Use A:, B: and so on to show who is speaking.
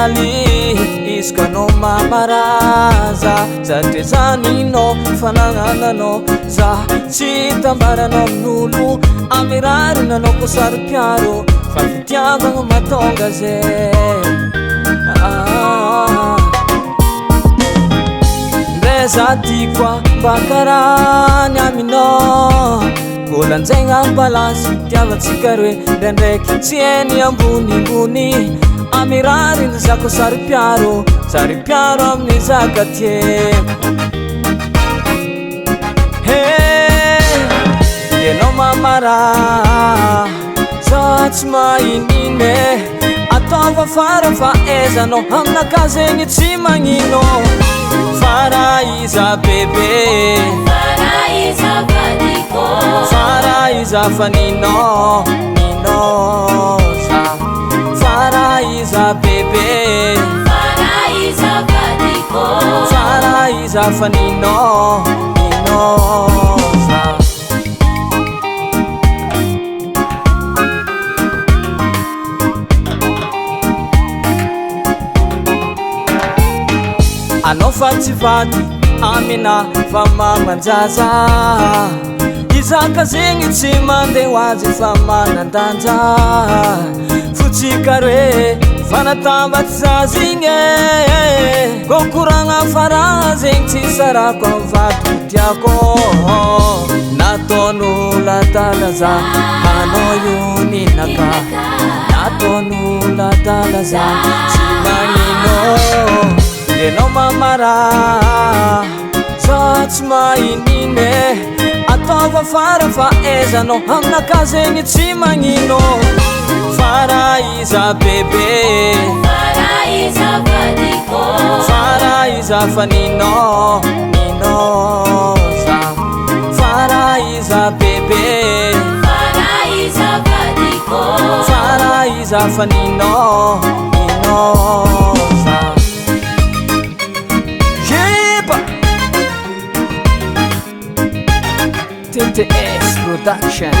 A: faly izy ka no mamaraza satria zaninao fanagnananao za tsy tambaranao amin'olo amirary nanao ko sary piaro fa fitiavagna matonga zay za tiako mba karany aminao volanjaigna ambalansy fitiavantsika roe ndraindraiky tsy eny ambonimbony amirary ny zako sary piaro amin'ny zaka tieko enao mamara za tsy mahinine ataova fara fa ezanao aminakazegny tsy magnino Faraiza bebe Faraiza vadiko Faraiza fanino Nino za Faraiza bebe Faraiza vadiko Faraiza fanino Nino za Anao fatsivaty amina fa mamanjaza izaka zegny tsy mandeha hoazy fa manandanja fotsika roe fanatambaty zazy igny konkoragna fara zegny tsy sarako amin'ny vato tiako nataon'olatalaza anao io ninaka nataon'olatalaza tsy magnino enao mamara za tsy mahinine ataova fara fa ezanao aminakazegny tsy magnino Faraiza bebe Faraiza vadiko Faraiza fanino Nino za Faraiza bebe Faraiza vadiko Faraiza fanino Nino za TTS Production